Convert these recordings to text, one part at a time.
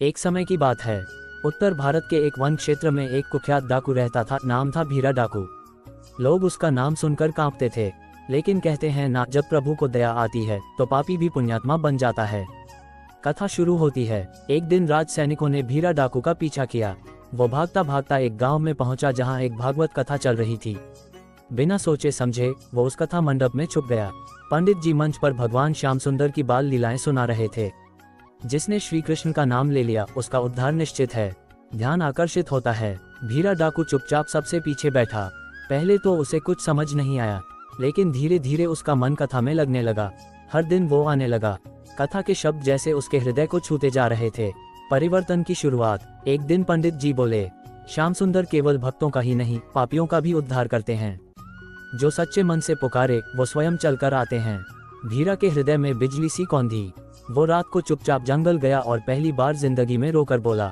एक समय की बात है। उत्तर भारत के एक वन क्षेत्र में एक कुख्यात डाकू रहता था। नाम था भीरा डाकू। लोग उसका नाम सुनकर कांपते थे, लेकिन कहते हैं ना, जब प्रभु को दया आती है तो पापी भी पुण्यात्मा बन जाता है। कथा शुरू होती है। एक दिन राज सैनिकों ने भीरा डाकू का पीछा किया। वो भागता भागता एक गांव में पहुंचा जहां एक भागवत कथा चल रही थी। बिना सोचे समझे वो उस कथा मंडप में छुप गया। पंडित जी मंच पर भगवान श्याम सुंदर की बाल लीलाएं सुना रहे थे। जिसने श्री कृष्ण का नाम ले लिया उसका उद्धार निश्चित है। ध्यान आकर्षित होता है। भीरा डाकू चुपचाप सबसे पीछे बैठा। पहले तो उसे कुछ समझ नहीं आया, लेकिन धीरे धीरे उसका मन कथा में लगने लगा। हर दिन वो आने लगा। कथा के शब्द जैसे उसके हृदय को छूते जा रहे थे। परिवर्तन की शुरुआत। एक दिन पंडित जी बोले, श्याम सुंदर केवल भक्तों का ही नहीं, पापियों का भी उद्धार करते हैं। जो सच्चे मन से पुकारे वो स्वयं चलकर आते हैं। भीरा के हृदय में बिजली सी कौंधी। वो रात को चुपचाप जंगल गया और पहली बार जिंदगी में रोकर बोला,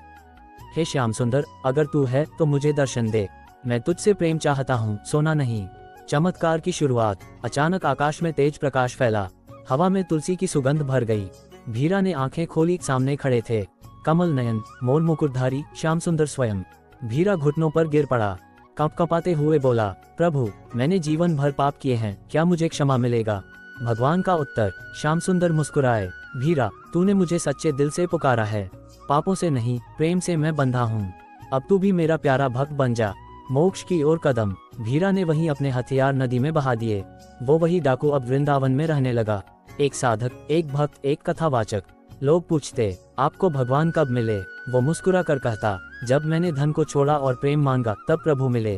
हे श्याम सुंदर, अगर तू है तो मुझे दर्शन दे। मैं तुझसे प्रेम चाहता हूँ, सोना नहीं। चमत्कार की शुरुआत। अचानक आकाश में तेज प्रकाश फैला। हवा में तुलसी की सुगंध भर गई। भीरा ने आंखें खोली। सामने खड़े थे कमल नयन, मोर मुकुटधारी श्याम सुंदर स्वयं। भीरा घुटनों पर गिर पड़ा। कँपकँपाते हुए बोला, प्रभु, मैंने जीवन भर पाप किए हैं, क्या मुझे क्षमा मिलेगा? भगवान का उत्तर। श्याम सुंदर मुस्कुराए, भीरा, तूने मुझे सच्चे दिल से पुकारा है। पापों से नहीं, प्रेम से मैं बंधा हूँ। अब तू भी मेरा प्यारा भक्त बन जा। मोक्ष की ओर कदम। भीरा ने वहीं अपने हथियार नदी में बहा दिए। वो वही डाकू अब वृंदावन में रहने लगा। एक साधक, एक भक्त, एक कथावाचक। लोग पूछते, आपको भगवान कब मिले? वो मुस्कुरा कर कहता, जब मैंने धन को छोड़ा और प्रेम मांगा तब प्रभु मिले।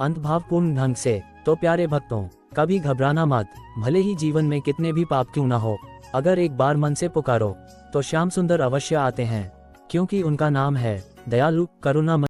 अंत भावपूर्ण ढंग से। तो प्यारे भक्तों, कभी घबराना मत। भले ही जीवन में कितने भी पाप क्यों ना हो, अगर एक बार मन से पुकारो तो श्याम सुंदर अवश्य आते हैं, क्योंकि उनका नाम है दयालु, करुणा।